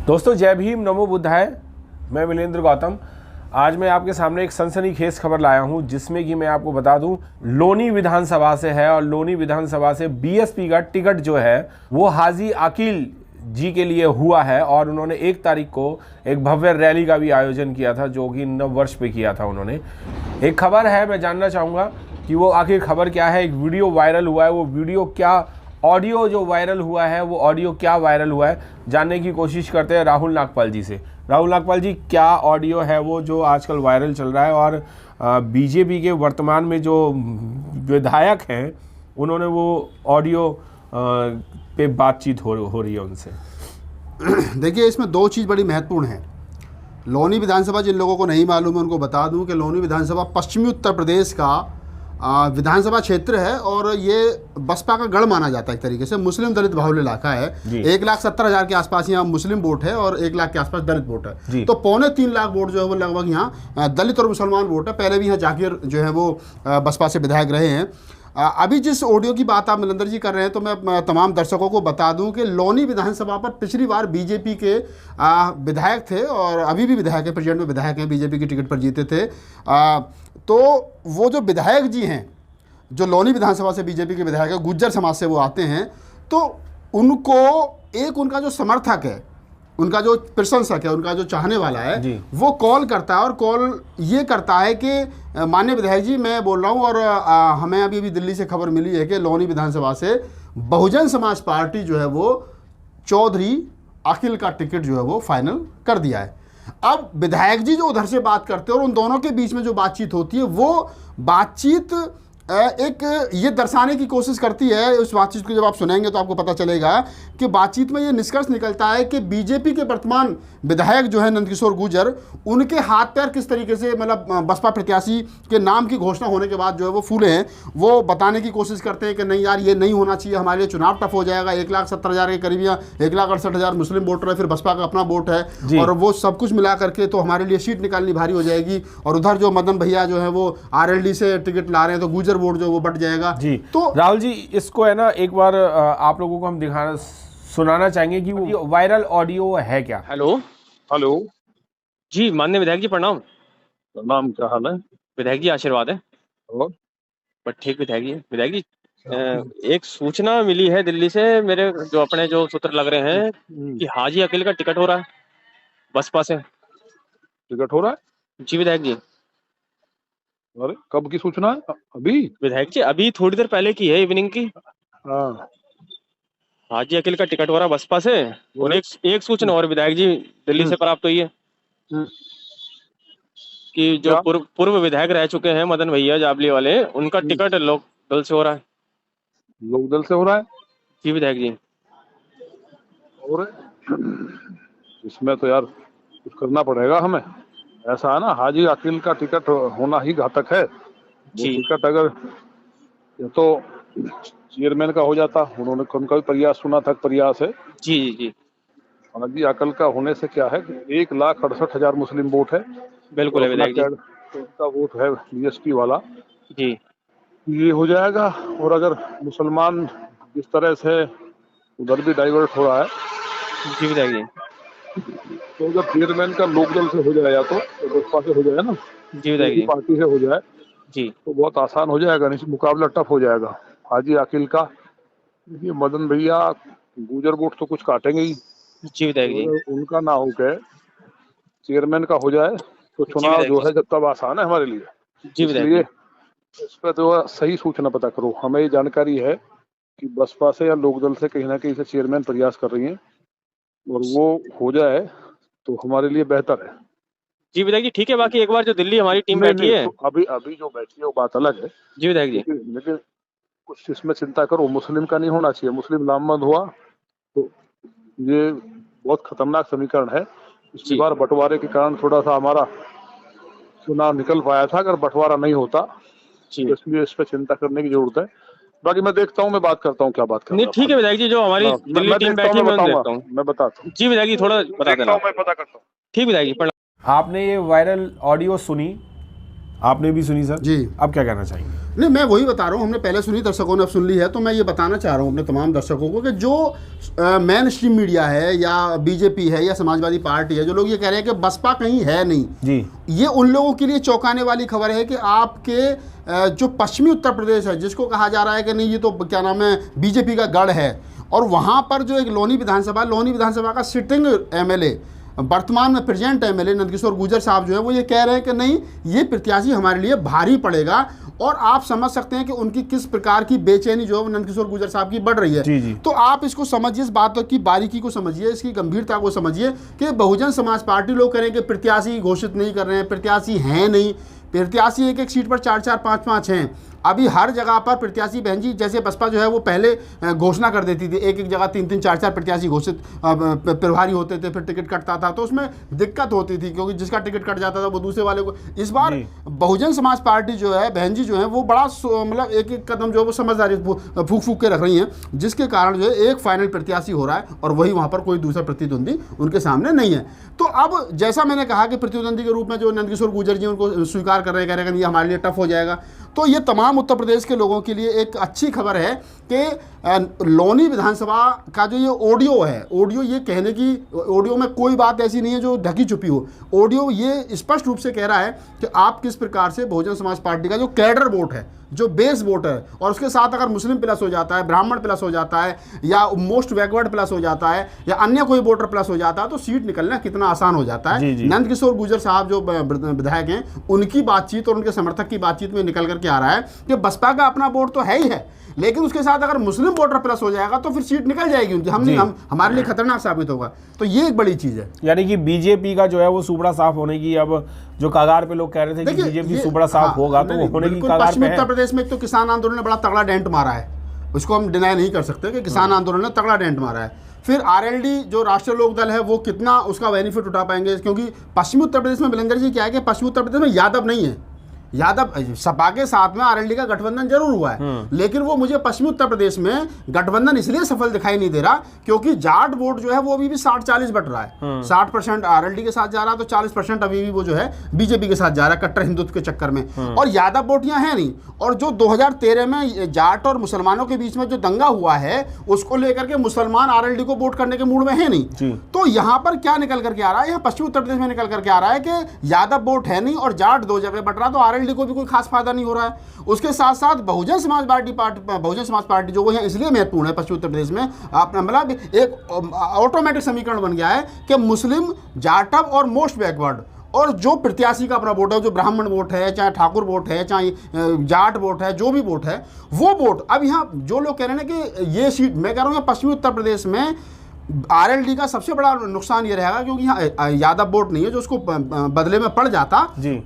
दोस्तों जय भीम, नमो बुद्धाय। मैं विलेंद्र गौतम। आज मैं आपके सामने एक सनसनीखेज खबर लाया हूं, जिसमें कि मैं आपको बता दूं लोनी विधानसभा से है, और लोनी विधानसभा से बीएसपी का टिकट जो है वो हाजी अकील जी के लिए हुआ है। और उन्होंने 1 तारीख को एक भव्य रैली का भी आयोजन किया था, जो कि नव वर्ष पे किया था उन्होंने। एक खबर है, मैं जानना चाहूँगा कि वो आखिर खबर क्या है। एक वीडियो वायरल हुआ है, वो वीडियो क्या, ऑडियो जो वायरल हुआ है वो ऑडियो क्या वायरल हुआ है, जानने की कोशिश करते हैं राहुल नागपाल जी से। राहुल नागपाल जी, क्या ऑडियो है वो जो आजकल वायरल चल रहा है, और बीजेपी के वर्तमान में जो विधायक हैं उन्होंने वो ऑडियो पे बातचीत हो रही है उनसे। देखिए, इसमें 2 चीज़ बड़ी महत्वपूर्ण है। लोनी विधानसभा, जिन लोगों को नहीं मालूम है उनको बता दूं कि लोनी विधानसभा पश्चिमी उत्तर प्रदेश का विधानसभा क्षेत्र है, और ये बसपा का गढ़ माना जाता है। एक तरीके से मुस्लिम दलित बाहुल्य इलाका है। 1,70,000 के आसपास यहाँ मुस्लिम वोट है और 1 लाख के आसपास दलित वोट है। तो 2.25 लाख वोट जो है वो लगभग यहाँ दलित और मुसलमान वोट है। पहले भी यहाँ जाकिर जो है वो बसपा से विधायक रहे हैं। अभी जिस ऑडियो की बात आप मलिंदर जी कर रहे हैं, तो मैं तमाम दर्शकों को बता दूं कि लोनी विधानसभा पर पिछली बार बीजेपी के विधायक थे, और अभी भी विधायक है, प्रेसिडेंट में विधायक हैं, बीजेपी की टिकट पर जीते थे। तो वो जो विधायक जी हैं, जो लोनी विधानसभा से बीजेपी के विधायक है, गुज्जर समाज से वो आते हैं, तो उनको एक उनका जो समर्थक है, उनका जो प्रशंसक है, उनका जो चाहने वाला है, वो कॉल करता है, और कॉल ये करता है कि माननीय विधायक जी, मैं बोल रहा हूँ, और हमें अभी दिल्ली से खबर मिली है कि लोनी विधानसभा से बहुजन समाज पार्टी जो है वो चौधरी अखिल का टिकट जो है वो फाइनल कर दिया है। अब विधायक जी जो उधर से बात करते हैं और उन दोनों के बीच में जो बातचीत होती है, वो बातचीत एक ये दर्शाने की कोशिश करती है। उस बातचीत को जब आप सुनेंगे तो आपको पता चलेगा कि बातचीत में ये निष्कर्ष निकलता है कि बीजेपी के वर्तमान विधायक जो है नंदकिशोर गुर्जर, उनके हाथ पैर किस तरीके से, मतलब बसपा प्रत्याशी के नाम की घोषणा होने के बाद जो है वो फूले हैं। वो बताने की कोशिश करते हैं कि नहीं यार, ये नहीं होना चाहिए, हमारे लिए चुनाव टफ हो जाएगा। 1,70,000 के करीब या 1,68,000 मुस्लिम वोटर है, फिर बसपा का अपना वोट है, और वो सब कुछ मिला करके तो हमारे लिए सीट निकालनी भारी हो जाएगी। और उधर जो मदन भैया जो है वो आरएलडी से टिकट ला रहे हैं, तो गुर्जर वोट जो वो बढ़ जाएगा। जी तो राहुल जी, इसको है ना, एक बार आप लोगों को हम सुनाना चाहेंगे कि वो वायरल ऑडियो है क्या। हेलो जी, माननीय विधायक जी प्रणाम। प्रणाम, क्या हाल है? विधायक जी आशीर्वाद है। और बट ठीक विधायक जी एक सूचना मिली है दिल्ली से, मेरे जो अपने जो सूत्र लग रहे हैं कि हाजी अकील का टिकट हो रहा है बसपा से। टिकट हो रहा है? जी विधायक जी। अरे कब की सूचना है? अभी विधायक जी, अभी थोड़ी देर पहले की है, इवनिंग की। हाँ, हाजी अकील का टिकट हो रहा है बसपा से। और एक सूचना और विधायक जी दिल्ली से प्राप्त हुई है कि जो पूर्व विधायक रह चुके हैं मदन भैया जाबली वाले, उनका टिकट लोक दल से हो रहा है। लोक दल से हो रहा है? जी विधायक जी। और इसमें तो यार कुछ करना पड़ेगा हमें। ऐसा है ना, हाजी अकील का टिकट होना ही घातक है। जी। टिकट अगर ये तो चेयरमैन का हो जाता, उन्होंने उनका भी प्रयास सुना था, प्रयास है। जी जी जी। हाजी अकील का होने से क्या है, 1,68,000 मुस्लिम वोट है। बिल्कुल है विधायक जी। उनका वोट है बीएसपी वाला जी, ये हो जाएगा। और अगर मुसलमान जिस तरह से उधर भी डाइवर्ट हो रहा है, जी विधायक जी, तो अगर चेयरमैन का लोकदल से हो जाए या तो बसपा से हो जाए ना, जी विधायक जी, पार्टी से हो जाए जी, तो बहुत आसान हो जाएगा, नहीं मुकाबला टफ हो जाएगा हाजी अकील का। ये मदन भैया गुजर वोट तो कुछ काटेंगे ही। जी विधायक जी। उनका ना हो के चेयरमैन का हो जाए तो चुनाव जो है जब तब आसान है हमारे लिए। जी इसलिए इस पर तो सही सूचना पता करो। हमें ये जानकारी है कि बसपा से या लोकदल से कहीं ना कहीं से चेयरमैन प्रयास कर रही हैं, और वो हो जाए तो हमारे लिए बेहतर है। जी विधायक जी, ठीक है। बाकी एक बार जो दिल्ली हमारी टीम बैठी है, तो अभी जो बैठी है वो बात अलग है। जी विधायक जी, लेकिन कुछ इसमें चिंता करो, मुस्लिम का नहीं होना चाहिए। मुस्लिम नामबंद हुआ तो ये बहुत खतरनाक समीकरण है। इस बार बंटवारे के कारण थोड़ा सा हमारा चुनाव निकल पाया था, अगर बंटवारा नहीं होता तो इसलिए इस पर चिंता करने की जरूरत है। बाकी मैं देखता हूँ, मैं बात करता हूँ क्या बात करता हूँ। ठीक है विधायक जी, जो हमारी दिल्ली टीम बैठी है मैं बताता हूँ। जी विधायक जी, थोड़ा बता देना। मैं पता करता हूँ। ठीक विधायक जी। आपने ये वायरल ऑडियो सुनी, आपने भी सुनी सर जी। अब क्या कहना चाहेंगे? नहीं, मैं वही बता रहा हूँ, हमने पहले सुनी, दर्शकों ने अब सुन ली है, तो मैं ये बताना चाह रहा हूँ अपने तमाम दर्शकों को कि जो मेन स्ट्रीम मीडिया है या बीजेपी है या समाजवादी पार्टी है, जो लोग ये कह रहे हैं कि बसपा कहीं है नहीं जी, ये उन लोगों के लिए चौंकाने वाली खबर है कि आपके जो पश्चिमी उत्तर प्रदेश है, जिसको कहा जा रहा है कि नहीं ये तो क्या नाम है बीजेपी का गढ़ है, और वहाँ पर जो एक लोनी विधानसभा का सिटिंग एमएलए, वर्तमान में प्रेजेंट एमएलए नंदकिशोर गुर्जर साहब जो है वो ये कह रहे हैं कि नहीं ये प्रत्याशी हमारे लिए भारी पड़ेगा, और आप समझ सकते हैं कि उनकी किस प्रकार की बेचैनी जो है वो नंदकिशोर गुर्जर साहब की बढ़ रही है। जी, जी। तो आप इसको समझिए, इस बात की बारीकी को समझिए, इसकी गंभीरता को समझिए कि बहुजन समाज पार्टी लोग करें कि प्रत्याशी घोषित नहीं कर रहे हैं, प्रत्याशी हैं नहीं, प्रत्याशी एक एक सीट पर 4-4, 5-5 हैं। अभी हर जगह पर प्रत्याशी बहन जी, जैसे बसपा जो है वो पहले घोषणा कर देती थी, एक एक जगह 3-3, 4-4 प्रत्याशी घोषित प्रभारी होते थे, फिर टिकट कटता था, तो उसमें दिक्कत होती थी क्योंकि जिसका टिकट कट जाता था वो दूसरे वाले को। इस बार बहुजन समाज पार्टी जो है बहन जी जो है वो बड़ा मतलब एक एक कदम जो है वो समझदारी फूक फूक के रख रही हैं, जिसके कारण जो है एक फाइनल प्रत्याशी हो रहा है और वही वहाँ पर कोई दूसरा प्रतिद्वंदी उनके सामने नहीं है। तो अब जैसा मैंने कहा कि प्रतिद्वंदी के रूप में जो नंदकिशोर गुर्जर जी उनको स्वीकार कर रहे हैं, कह रहे हैं कि ये हमारे लिए टफ हो जाएगा, तो ये तमाम उत्तर प्रदेश के लोगों के लिए एक अच्छी खबर है कि लोनी विधानसभा का जो ये ऑडियो है, ऑडियो ये कहने की, ऑडियो में कोई बात ऐसी नहीं है जो ढकी छुपी हो, ऑडियो ये स्पष्ट रूप से कह रहा है कि आप किस प्रकार से बहुजन समाज पार्टी का जो कैडर वोट है, जो बेस वोट है, और उसके साथ अगर मुस्लिम प्लस हो जाता है, ब्राह्मण प्लस हो जाता है, या मोस्ट बैकवर्ड प्लस हो जाता है, या अन्य कोई वोटर प्लस हो जाता है, तो सीट निकलना कितना आसान हो जाता है। नंदकिशोर गुर्जर साहब जो विधायक हैं, उनकी बातचीत और उनके समर्थक की बातचीत में निकल करके आ रहा है कि बसपा का अपना वोट तो है ही है, लेकिन उसके साथ अगर मुस्लिम वोटर प्लस हो जाएगा तो फिर सीट निकल जाएगी उनकी, हम हमारे लिए खतरनाक साबित होगा। तो ये एक बड़ी चीज है, यानी कि बीजेपी का जो है वो सुपड़ा साफ होने की, अब जो कगार पे लोग कह रहे थे कि बीजेपी सुपड़ा साफ होगा, तो वो होने की कगार पे है। पश्चिमी उत्तर प्रदेश में तो किसान आंदोलन ने बड़ा तगड़ा डेंट मारा है, उसको हम डिनाई नहीं कर सकते कि किसान आंदोलन ने तगड़ा डेंट मारा है। फिर आरएलडी जो राष्ट्रीय लोक दल है वो कितना उसका बेनिफिट उठा पाएंगे, क्योंकि पश्चिमी उत्तर प्रदेश में बिलेंदर जी क्या है कि पश्चिमी उत्तर प्रदेश में यादव नहीं है, यादव सपा के साथ में आरएलडी का गठबंधन जरूर हुआ है, लेकिन वो मुझे पश्चिमी उत्तर प्रदेश में गठबंधन इसलिए सफल दिखाई नहीं दे रहा क्योंकि जाट वोट जो है वो अभी भी 60-40 बट रहा है। 60% आरएलडी के साथ जा रहा है, तो 40% अभी भी वो जो है बीजेपी के साथ जा रहा है कट्टर हिंदुत्व के चक्कर में, और यादव वोट यहाँ है नहीं। और जो 2013 में जाट और मुसलमानों के बीच में जो दंगा हुआ है उसको लेकर के मुसलमान आरएलडी को वोट करने के मूड में है नहीं। तो यहाँ पर क्या निकल करके आ रहा है, यहाँ पश्चिमी उत्तर प्रदेश में निकल करके आ रहा है कि यादव वोट है नहीं और जाट 2 जगह बट रहा, तो आरएलडी को भी कोई खास फायदा नहीं हो रहा है। उसके साथ साथ बहुजन समाज पार्टी जो वो है इसलिए महत्वपूर्ण है पश्चिमी उत्तर प्रदेश में, मतलब एक ऑटोमेटिक समीकरण बन गया है कि मुस्लिम, जाटव और मोस्ट बैकवर्ड, और जो प्रत्याशी का अपना वोट है, जो ब्राह्मण वोट है, चाहे ठाकुर वोट है, चाहे जाट वोट है, जो भी वोट है वो वोट। अब यहाँ जो लोग कह रहे हैं कि ये सीट, मैं कह रहा हूँ पश्चिमी उत्तर प्रदेश में आरएलडी का सबसे बड़ा नुकसान ये रहेगा क्योंकि यहाँ यादव वोट नहीं है जो उसको बदले में पड़ जाता,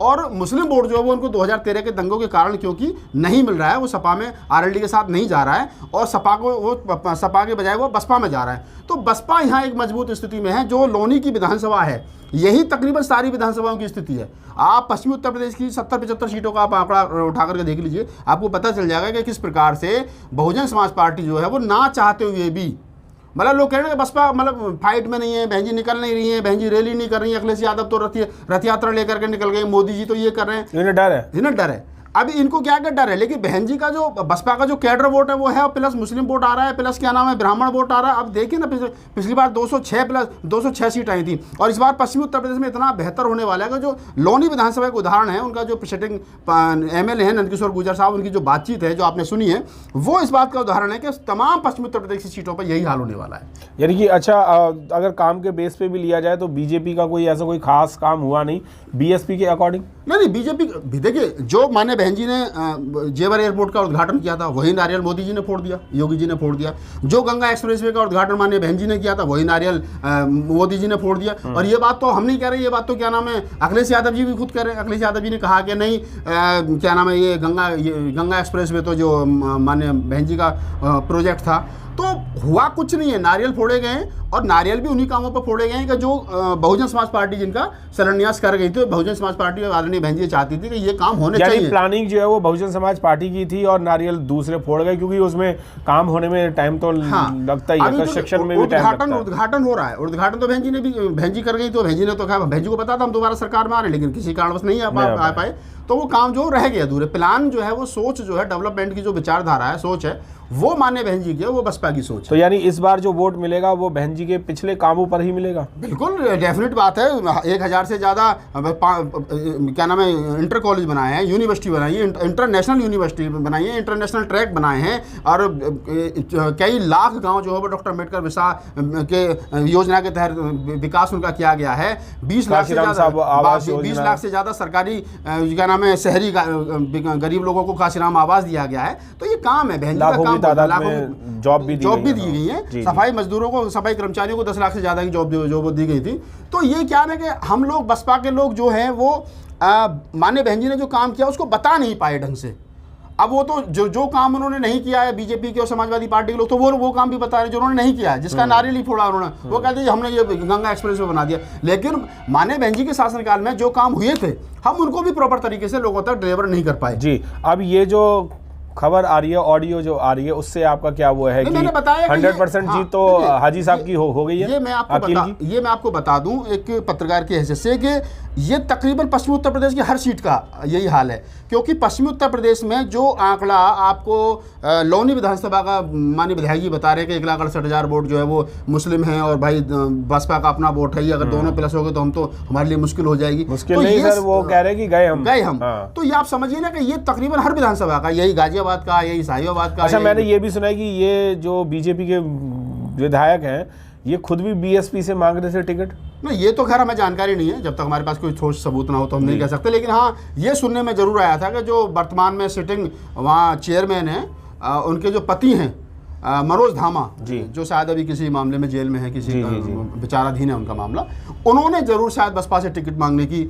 और मुस्लिम वोट जो है वो उनको 2013 के दंगों के कारण क्योंकि नहीं मिल रहा है, वो सपा में आरएलडी के साथ नहीं जा रहा है, और सपा के बजाय वो बसपा में जा रहा है। तो बसपा यहाँ एक मजबूत स्थिति में है। जो लोनी की विधानसभा है, यही तकरीबन सारी विधानसभाओं की स्थिति है। आप पश्चिमी उत्तर प्रदेश की 70-75 सीटों का आप आंकड़ा उठा करके देख लीजिए, आपको पता चल जाएगा कि किस प्रकार से बहुजन समाज पार्टी जो है वो ना चाहते हुए भी, मतलब लोग कह रहे हैं कि बसपा मतलब फाइट में नहीं है, बहन जी निकल नहीं रही है, बहन जी रैली नहीं कर रही है, अखिलेश यादव तो रथ यात्रा लेकर के निकल गए, मोदी जी तो ये कर रहे हैं, इन्हें डर है। अभी इनको क्या डर है, लेकिन बहन जी का जो बसपा का जो कैडर वोट है वो है, प्लस मुस्लिम वोट आ रहा है, प्लस क्या नाम है ब्राह्मण वोट आ रहा है। अब देखिए ना, पिछली बार 206 सीट आई थी, और इस बार पश्चिमी उत्तर प्रदेश में इतना बेहतर होने वाला है कि जो लोनी विधानसभा का उदाहरण है, उनका जो प्रेसिडेंट एमएलए है नंदकिशोर गुर्जर साहब, उनकी जो बातचीत है जो आपने सुनी है, वो इस बात का उदाहरण है कि तमाम पश्चिमी उत्तर प्रदेश की सीटों पर यही हाल होने वाला है। यानी कि अच्छा, अगर काम के बेस पे भी लिया जाए तो बीजेपी का कोई ऐसा कोई खास काम हुआ नहीं बीएसपी के अकॉर्डिंग। नहीं, बीजेपी भी देखिए, जो माने बहन जी ने जेवर एयरपोर्ट का उद्घाटन किया था वही नारियल मोदी जी ने फोड़ दिया, योगी जी ने फोड़ दिया। जो गंगा एक्सप्रेसवे का उद्घाटन माननीय बहन जी ने किया था वही नारियल मोदी जी ने फोड़ दिया। और ये बात तो हम नहीं कह रहे, ये बात तो क्या नाम है अखिलेश यादव जी भी खुद कह रहे हैं। अखिलेश यादव जी ने कहा कि नहीं, क्या नाम है, ये गंगा एक्सप्रेसवे तो जो माननीय बहन जी का प्रोजेक्ट था, तो हुआ कुछ नहीं है। नारियल फोड़े गए, और नारियल भी उन्हीं कामों पर फोड़े गए हैं कि जो बहुजन समाज पार्टी जिनका शिलान्यास कर गई थी। बहुजन समाज पार्टी आदरणीय बहन जी चाहती थी कि ये काम होने चाहिए। प्लानिंग जो है वो बहुजन समाज पार्टी की थी, और नारियल दूसरे फोड़ गए क्योंकि उसमें काम होने में टाइम तो लगता ही है, कंस्ट्रक्शन में भी टाइम लगता है। उद्घाटन हो रहा है, उद्घाटन तो बहन जी कर गई, तो बहन जी ने तो कहा, बहन जी को पता था हम दोबारा सरकार में आ रहे हैं, लेकिन किसी कारणवश नहीं आ पाए। तो वो काम जो रह गया अधूरे। प्लान जो है वो सोच जो है डेवलपमेंट की जो विचारधारा है, सोच है, वो माननीय बहन जी की है, वो बसपा की सोच है। तो यानी इस बार जो वोट मिलेगा वो बहन जी के पिछले कामों पर ही मिलेगा? बिल्कुल डेफिनेट बात है। 1000 से ज़्यादा क्या नाम है इंटर कॉलेज बनाए हैं, यूनिवर्सिटी बनाई है, इंटरनेशनल यूनिवर्सिटी बनाई है, इंटरनेशनल ट्रैक बनाए हैं, और कई लाख गांव जो है वो डॉक्टर अम्बेडकर के योजना के तहत विकास उनका किया गया है। 20 लाख से ज़्यादा सरकारी क्या नाम है शहरी गरीब लोगों को काशीराम आवास दिया गया है। तो ये काम है बहन जी का काम। जॉब भी दी गई है। सफाई मजदूरों को, सफाई कर्मचारियों को 10 लाख से ज़्यादा की जॉब दी गई थी। तो ये क्या है कि हम लोग बसपा के लोग जो हैं वो माननीय बहन जी ने जो काम किया उसको बता नहीं पाए ढंग से। अब वो तो जो काम उन्होंने नहीं किया है बीजेपी के और समाजवादी पार्टी के लोग, तो वो काम भी बता रहे जो उन्होंने नहीं किया है, जिसका नारियल ही फोड़ा उन्होंने, वो कहते हैं हमने ये गंगा एक्सप्रेस वे बना दिया। लेकिन माननीय बहन जी के शासनकाल में जो काम हुए थे हम उनको भी प्रॉपर तरीके से लोगों तक डिलीवर नहीं कर पाए। जी, अब ये जो खबर आ रही है, ऑडियो जो आ रही है, उससे आपका क्या वो है कि 100% जीत तो हाजी साहब की हो गई है? ये मैं आपको बता दूं एक पत्रकार की हैसियत से कि ये तकरीबन पश्चिमी उत्तर प्रदेश की हर सीट का यही हाल है, क्योंकि पश्चिमी उत्तर प्रदेश में जो आंकड़ा आपको लोनी विधानसभा का माननीय विधायक जी बता रहे हैं कि 1,68,000 वोट जो है वो मुस्लिम हैं और भाई बसपा का अपना वोट है, ये अगर दोनों प्लस हो गए तो हम तो हमारे लिए मुश्किल हो जाएगी। मुश्किल नहीं सर, वो कह रहे हैं कि गए हम। हाँ। तो ये आप समझिए ना कि ये तकरीबन हर विधानसभा का, यही गाजियाबाद का, यही साहिबाबाद का। अच्छा, मैंने ये भी सुना है कि ये जो बीजेपी के विधायक हैं ये खुद भी बीएसपी से मांग रहे थे टिकट। नहीं, ये तो खैर हमें जानकारी नहीं है, जब तक हमारे पास कोई ठोस सबूत ना हो तो हम नहीं कह सकते। लेकिन हाँ, ये सुनने में जरूर आया था कि जो वर्तमान में सिटिंग वहाँ चेयरमैन हैं, उनके जो पति हैं मनोज धामा जी, जो शायद अभी किसी मामले में जेल में है, किसी विचाराधीन है उनका मामला, उन्होंने जरूर शायद बसपा से टिकट मांगने की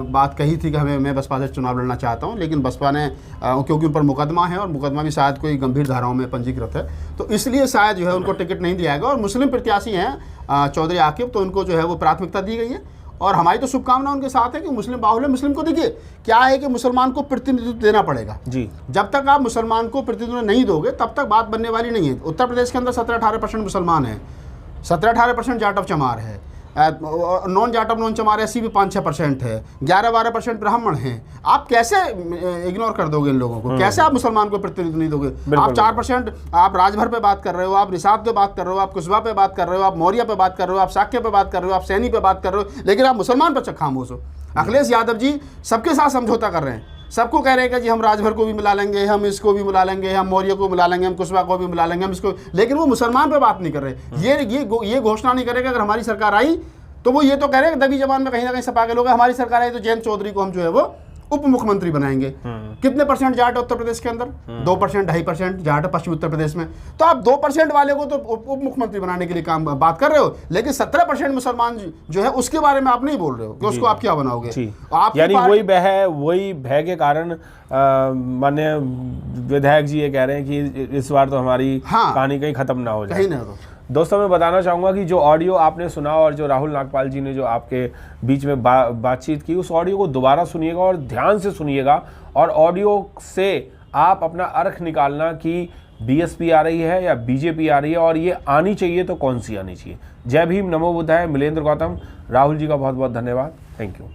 बात कही थी कि मैं बसपा से चुनाव लड़ना चाहता हूं। लेकिन बसपा ने, क्योंकि उन पर मुकदमा है और मुकदमा भी शायद कोई गंभीर धाराओं में पंजीकृत है, तो इसलिए शायद जो है उनको टिकट नहीं दिया गया। और मुस्लिम प्रत्याशी हैं चौधरी आकिब, तो उनको जो है वो प्राथमिकता दी गई है। और हमारी तो शुभकामना उनके साथ है कि मुस्लिम बाहुल्य मुस्लिम को, देखिए क्या है कि मुसलमान को प्रतिनिधित्व देना पड़ेगा जी। जब तक आप मुसलमान को प्रतिनिधित्व नहीं दोगे तब तक बात बनने वाली नहीं है। उत्तर प्रदेश के अंदर 17-18% मुसलमान है, 17-18% जाटव चमार है, नॉन जाटव नॉन चमार ऐसी भी 5-6% है, 11-12% ब्राह्मण हैं। आप कैसे इग्नोर कर दोगे इन लोगों को? कैसे आप मुसलमान को प्रतिनिधित्व नहीं दोगे? आप 4% आप राजभर पे बात कर रहे हो, आप निसाब पे बात कर रहे हो, आप कुशवा पे बात कर रहे हो, आप मौर्य पे बात कर रहे हो, आप शाक्य पे बात कर रहे हो, आप सैनी पे बात कर रहे हो, लेकिन आप मुसलमान पर खामोश हो। अखिलेश यादव जी सबके साथ समझौता कर रहे हैं, सबको कह रहे हैं कि जी हम राजभर को भी मिला लेंगे, हम इसको भी मिला लेंगे, हम मौर्य को मिला लेंगे, हम कुशवा को भी मिला लेंगे, हम इसको, लेकिन वो मुसलमान पे बात नहीं कर रहे। ये घोषणा नहीं करेगा अगर हमारी सरकार आई तो वो ये तो कह रहे हैं दबी जबान में कहीं ना कहीं सपा के लोग, हमारी सरकार आई तो जयंत चौधरी को हम जो है वो उप मुख्यमंत्री बनाएंगे। कितने % जाट है उत्तर प्रदेश के अंदर? 2%, 2.5% जाट है पश्चिमी उत्तर प्रदेश में। तो आप 2% वाले को तो उप मुख्यमंत्री बनाने के लिए काम बात कर रहे हो, लेकिन 17% मुसलमान जो है उसके बारे में आप नहीं बोल रहे हो कि उसको आप क्या बनाओगे। यानी वही भय के कारण माननीय विधायक जी ये कह रहे हैं कि इस बार तो हमारी कहानी कहीं खत्म ना हो जाए। दोस्तों, मैं बताना चाहूँगा कि जो ऑडियो आपने सुना और जो राहुल नागपाल जी ने जो आपके बीच में बातचीत की, उस ऑडियो को दोबारा सुनिएगा और ध्यान से सुनिएगा, और ऑडियो से आप अपना अर्थ निकालना कि बीएसपी आ रही है या बीजेपी आ रही है, और ये आनी चाहिए तो कौन सी आनी चाहिए। जय भीम, नमो बुद्धाय। मिलेंद्र गौतम, राहुल जी का बहुत बहुत धन्यवाद। Thank you.